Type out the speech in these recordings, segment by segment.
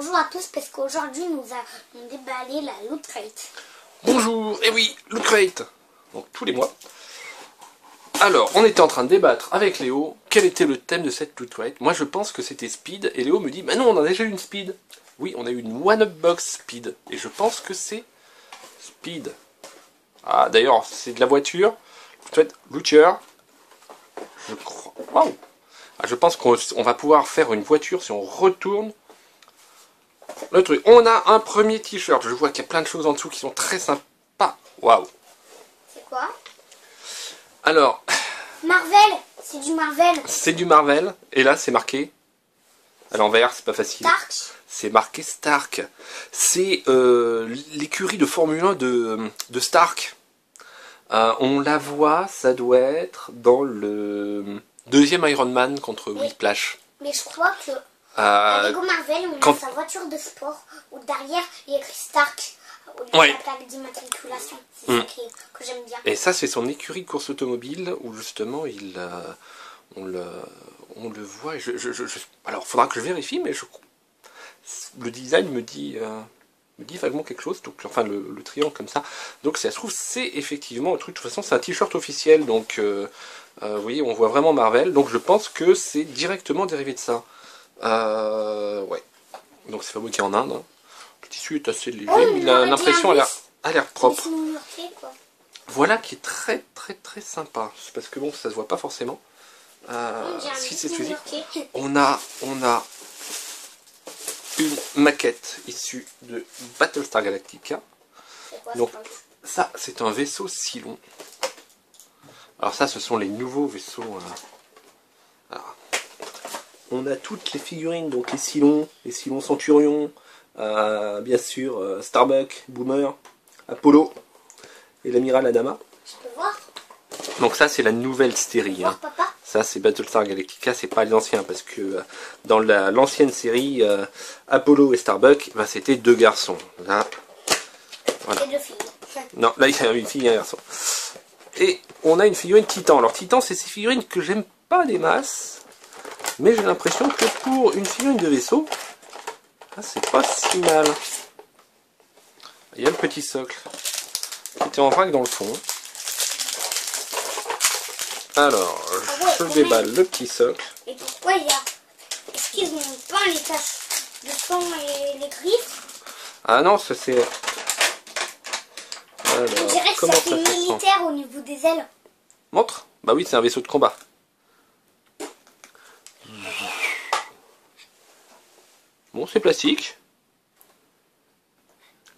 Bonjour à tous, parce qu'aujourd'hui nous avons déballé la Loot Crate. Bonjour, et oui, Loot Crate, donc tous les mois. Alors, on était en train de débattre avec Léo, quel était le thème de cette Loot Crate. Moi je pense que c'était Speed, et Léo me dit, bah non, on a déjà eu une Speed. Oui, on a eu une One-Up Box Speed, et je pense que c'est Speed. Ah, d'ailleurs, c'est de la voiture, peut-être Looter, je crois. Waouh! Ah, je pense qu'on va pouvoir faire une voiture si on retourne le truc. On a un premier t-shirt. Je vois qu'il y a plein de choses en dessous qui sont très sympas. Waouh! C'est quoi? Alors, Marvel! C'est du Marvel! c'est du Marvel. Et là, c'est marqué à l'envers, c'est pas facile. Stark! C'est marqué Stark. C'est l'écurie de Formule 1 de Stark. On la voit, ça doit être dans le deuxième Iron Man contre Whiplash. Mais je crois que à Lego Marvel, on quand... a sa voiture de sport où derrière il y a écrit Stark au lieu de la plaque d'immatriculation. C'est ça que j'aime bien. Et ça, c'est son écurie de course automobile où justement on le voit. Alors, il faudra que je vérifie, mais le design me dit vaguement quelque chose. Donc, enfin, le triangle comme ça. Donc, si ça se trouve, c'est effectivement un truc. De toute façon, c'est un t-shirt officiel. Donc, vous voyez, on voit vraiment Marvel. Donc, je pense que c'est directement dérivé de ça. Ouais. Donc, c'est fabriqué en Inde. Hein. Le tissu est assez léger, mais l'impression a l'air propre. Voilà qui est très très très sympa. C'est parce que bon, ça se voit pas forcément. Si c'est exclusif. On a une maquette issue de Battlestar Galactica. Donc ça, c'est un vaisseau Cylon. Alors ça, ce sont les nouveaux vaisseaux. Alors, on a toutes les figurines, donc les Cylons Centurion, bien sûr Starbuck, Boomer, Apollo et l'amiral Adama. Je peux voir? Donc ça, c'est la nouvelle série. Hein. Papa? Ça, c'est Battlestar Galactica, c'est pas les anciens, parce que dans l'ancienne série, Apollo et Starbuck, bah, c'était deux garçons. Là, voilà. Et deux filles. Non, là, il y a une fille et un garçon. Et on a une figurine Titan. Alors, Titan, c'est ces figurines que j'aime pas des masses, mais j'ai l'impression que pour une figurine de vaisseau, c'est pas si mal. Il y a le petit socle qui était en vrac dans le fond. Alors, je déballe le petit socle. Et pourquoi il y a... Est-ce qu'ils ont peint les taches de sang et les griffes? Ah non, ça c'est... On dirait que ça fait militaire au niveau des ailes. Montre? Bah oui, c'est un vaisseau de combat. Bon, c'est plastique.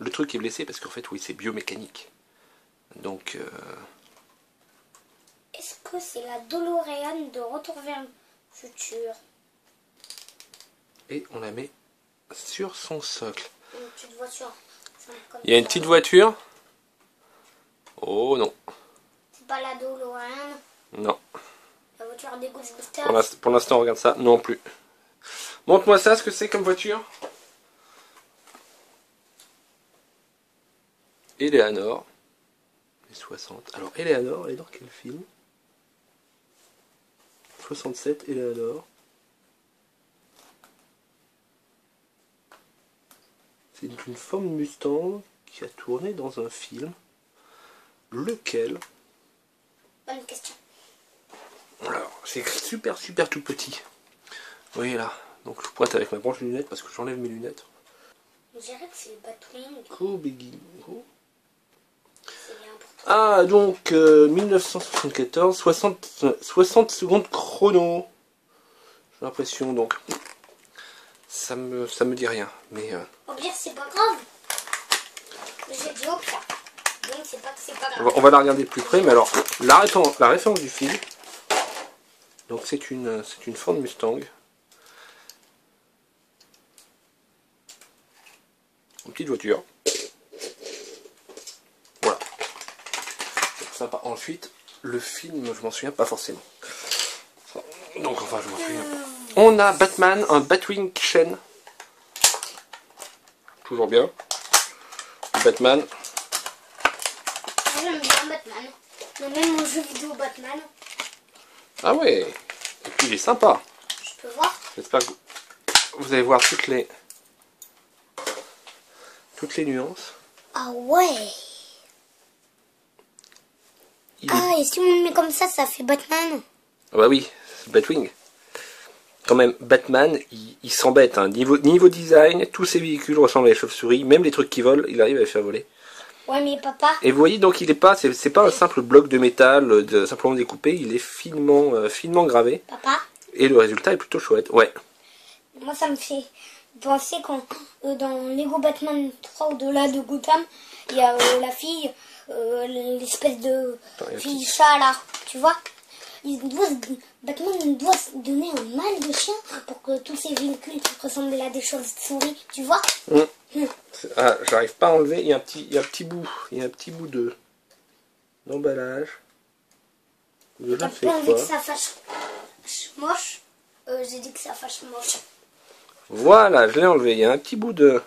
Le truc est blessé parce qu'en fait, oui, c'est biomécanique. Donc... Est-ce que c'est la DeLorean de Retour vers le futur? Et on la met sur son socle. Une petite voiture. Il y a une petite voiture. Oh non. C'est pas la DeLorean? Non. La voiture des Ghostbusters? Pour l'instant, on regarde ça. Non plus. Montre-moi ça, ce que c'est comme voiture. Eleanor. Les 60. Alors, Eleanor, elle est dans quel film? 67, Eleanor. C'est une forme Mustang qui a tourné dans un film. Lequel? Bonne question. Alors, c'est écrit super tout petit. Vous voyez là. Donc je pointe avec ma branche de lunettes parce que j'enlève mes lunettes. Je dirais que c'est le Batwing. Oh, Biggie. Oh. Ah, donc 1974, 60 secondes chrono. J'ai l'impression, donc ça me dit rien. Mais au pire, c'est pas grave. J'ai dit hop ça. Donc c'est pas que c'est pas grave. On va la regarder de plus près. Mais alors, la référence du film. Donc c'est une Ford Mustang. Une petite voiture. Voilà. Sympa. Ensuite, le film, je m'en souviens pas forcément. Donc, enfin, je m'en souviens pas. On a Batman, un Batwing chaîne. Toujours bien. Batman. J'aime bien Batman. Mais même mon jeu vidéo Batman. Ah ouais. Et puis il est sympa. Je peux voir? J'espère que vous allez voir toutes les toutes les nuances. Ah ouais. Et si on le met comme ça fait Batman. Ah bah oui, c'est Batwing. Quand même, Batman, il s'embête. Hein. Niveau design, tous ses véhicules ressemblent à des chauves-souris. Même les trucs qui volent, il arrive à les faire voler. Ouais, mais papa... Et vous voyez, donc il est pas, c'est pas un simple bloc de métal simplement découpé. Il est finement gravé. Papa, Et le résultat est plutôt chouette. Ouais. moi ça me fait penser quand dans Lego Batman 3 au-delà de Gotham, il y a la fille, l'espèce de fille chat là, tu vois. Batman doit se donner un mal de chien pour que tous ces véhicules ressemblent à des chauves-souris, tu vois. Ah, j'arrive pas à enlever. Il y a un petit bout de d'emballage. T'as pas envie que ça fasse moche. J'ai dit que ça fasse moche. Voilà, je l'ai enlevé. Il y a un petit bout de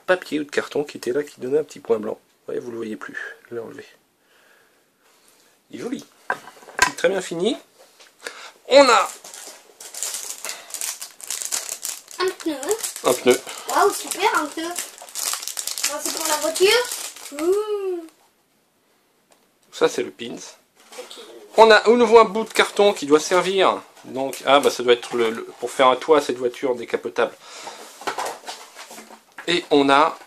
papier ou de carton qui était là, qui donnait un petit point blanc. Vous voyez, vous le voyez plus. Je l'ai enlevé. Il est joli. Très bien fini. On a un pneu. un pneu. Waouh, super, un pneu. Non, c'est pour la voiture. Ça, c'est le pins. On a à nouveau un bout de carton qui doit servir. Donc, ça doit être pour faire un toit à cette voiture décapotable. Et on a...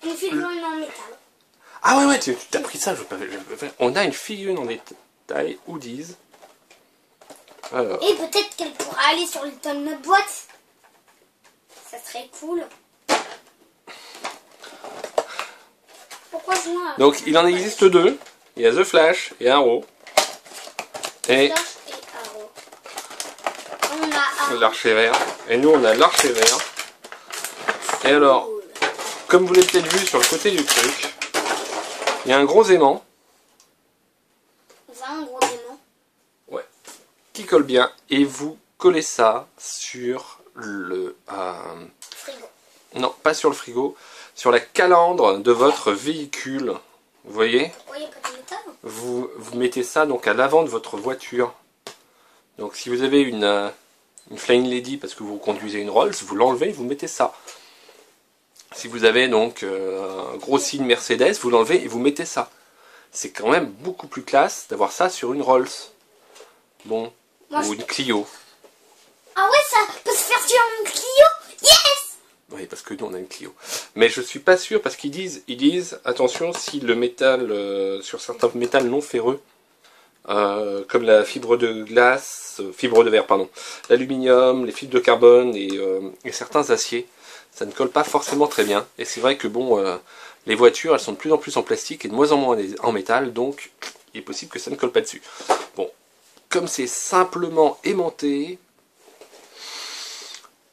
Une figurine en métal. Ah ouais, tu t'as pris ça. On a une figurine en détail, Hoodies. Alors. Et peut-être qu'elle pourra aller sur le ton de notre boîte. Ça serait cool. Pourquoi je vois? Donc, il en existe deux. Il y a The Flash et Arrow. Et Arrow. On a l'Archer Vert. Et nous, on a l'Archer Vert. Et alors, comme vous l'avez peut-être vu sur le côté du truc, il y a un gros aimant. un gros aimant. Ouais. Qui colle bien. Et vous collez ça sur le... frigo. Non, pas sur le frigo. Sur la calandre de votre véhicule. Vous voyez? Oui, il n'y a pas de métal. Vous mettez ça donc à l'avant de votre voiture. Donc si vous avez une Flying Lady parce que vous conduisez une Rolls, vous l'enlevez et vous mettez ça. Si vous avez donc un gros signe Mercedes, vous l'enlevez et vous mettez ça. C'est quand même beaucoup plus classe d'avoir ça sur une Rolls. Bon, ou une Clio. Ah ouais, ça peut se faire sur une Clio. Yes! Oui, parce que nous on a une Clio. Mais je suis pas sûr parce qu'ils disent, attention, si le métal, sur certains métals non ferreux, comme la fibre de verre, pardon, l'aluminium, les fibres de carbone et certains aciers, ça ne colle pas forcément très bien. Et c'est vrai que bon, les voitures, elles sont de plus en plus en plastique et de moins en moins en métal, donc il est possible que ça ne colle pas dessus. Bon, comme c'est simplement aimanté,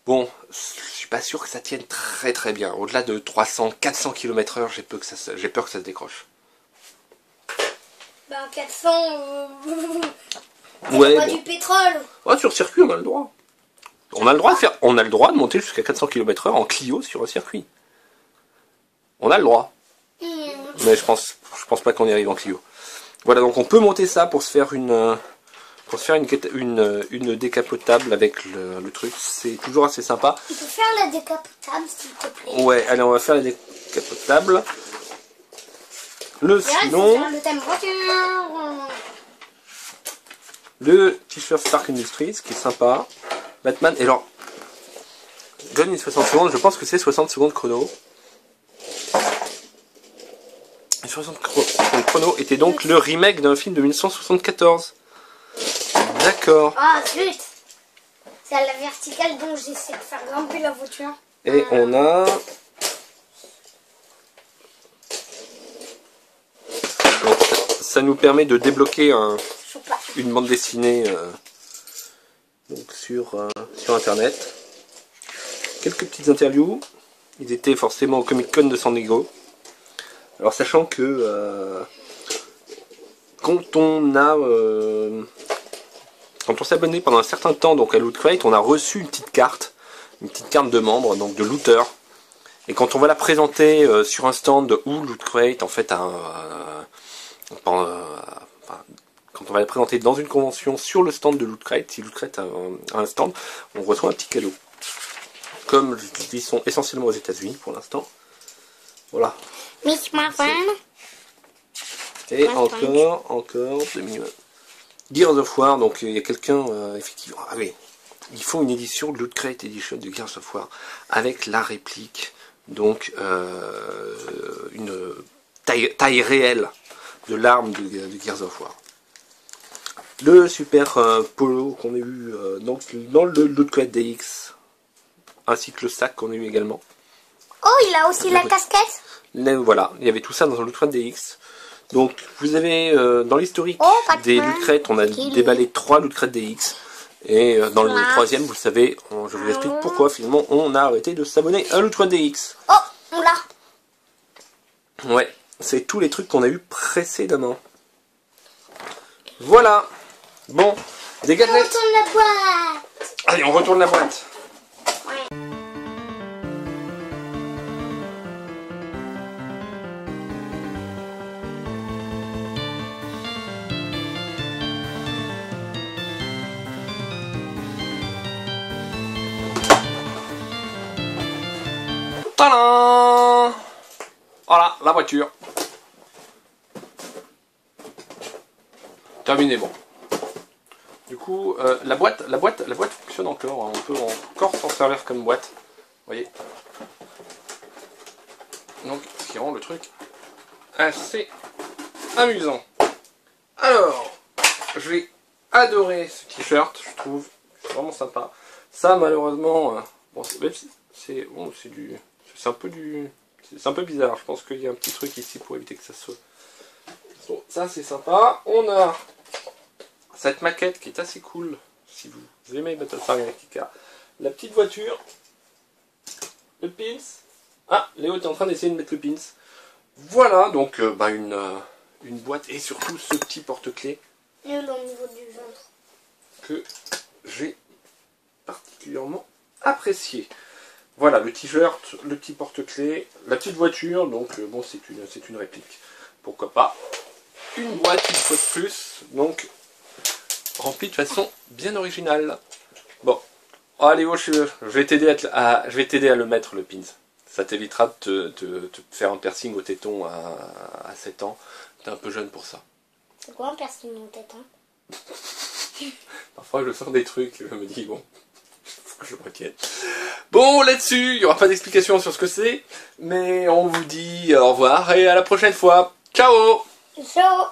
bon, je suis pas sûr que ça tienne très très bien. Au-delà de 300-400 km/h, j'ai peur que ça se décroche. Ben 400, ouais, pas du pétrole. Oh, sur circuit, on a le droit. On a le droit de monter jusqu'à 400 km/h en Clio sur un circuit. On a le droit. Mais je pense pas qu'on y arrive en Clio. Voilà, donc on peut monter ça pour se faire une décapotable avec le truc. C'est toujours assez sympa. Tu peux faire la décapotable, s'il te plaît? Ouais, allez, on va faire la décapotable. Sinon, le thème voiture. Le t-shirt Stark Industries qui est sympa. Batman. Et alors, donne une 60 secondes. Je pense que c'est 60 secondes chrono. Et 60 secondes chrono était donc le remake d'un film de 1974. D'accord. Ah zut! C'est à la verticale dont j'essaie de faire grimper la voiture. Et on a... Donc, ça nous permet de débloquer une bande dessinée donc sur internet. Quelques petites interviews. Ils étaient forcément au Comic Con de San Diego. Alors sachant que quand on s'abonnait pendant un certain temps donc à Loot Crate, on a reçu une petite carte de membre, donc de looter. Et quand on va la présenter sur un stand ou Loot Crate, en fait, quand on va la présenter dans une convention sur le stand de Loot Crate, si Loot Crate a un stand, on reçoit un petit cadeau. comme je dis, ils sont essentiellement aux États-Unis pour l'instant. Voilà. Miss Marvel. Et encore, 2 minutes. Gears of War, donc il y a quelqu'un, effectivement, ah oui, ils font une édition, Loot Crate Edition de Gears of War, avec la réplique, donc une taille réelle de l'arme de Gears of War. Le super polo qu'on a eu donc, dans le Loot Crate DX, ainsi que le sac qu'on a eu également. Oh, il a aussi la casquette. Voilà, il y avait tout ça dans un Loot Crate DX. Donc vous avez dans l'historique des Loot Crates, on a déballé 3 Loot Crates DX. Et dans le troisième, vous le savez, je vous explique pourquoi finalement on a arrêté de s'abonner à Loot Crate DX. Oh, on l'a. Ouais, c'est tous les trucs qu'on a eu précédemment. Voilà. Bon, des gadgets. On retourne la boîte. Allez, on retourne la boîte. Tadam! Voilà, la voiture. Terminé, bon. Du coup, la boîte fonctionne encore. Hein. On peut encore s'en servir comme boîte. Vous voyez. Donc, ce qui rend le truc assez amusant. Alors, j'ai adoré ce t-shirt, je trouve. C'est vraiment sympa. Ça, malheureusement, bon, même si c'est bon, c'est un peu bizarre. Je pense qu'il y a un petit truc ici pour éviter que ça soit. Bon, ça c'est sympa. On a cette maquette qui est assez cool. Si vous aimez Battlestar Galactica, la petite voiture, le pins. Ah, Léo est en train d'essayer de mettre le pins. Voilà, donc une boîte et surtout ce petit porte-clés. Nul au niveau du ventre. Que j'ai particulièrement apprécié. Voilà, le t-shirt, le petit porte-clés, la petite voiture, donc bon, c'est une réplique. Pourquoi pas. Une boîte, une fois de plus, donc remplie de façon bien originale. Bon, allez, je vais t'aider à le mettre, le pins. Ça t'évitera de te faire un piercing au téton à 7 ans. T'es un peu jeune pour ça. C'est quoi un piercing au téton? Parfois, je sors des trucs, je me dis, bon, faut que je me retienne. Bon, là-dessus, il n'y aura pas d'explication sur ce que c'est, mais on vous dit au revoir et à la prochaine fois. Ciao! Ciao!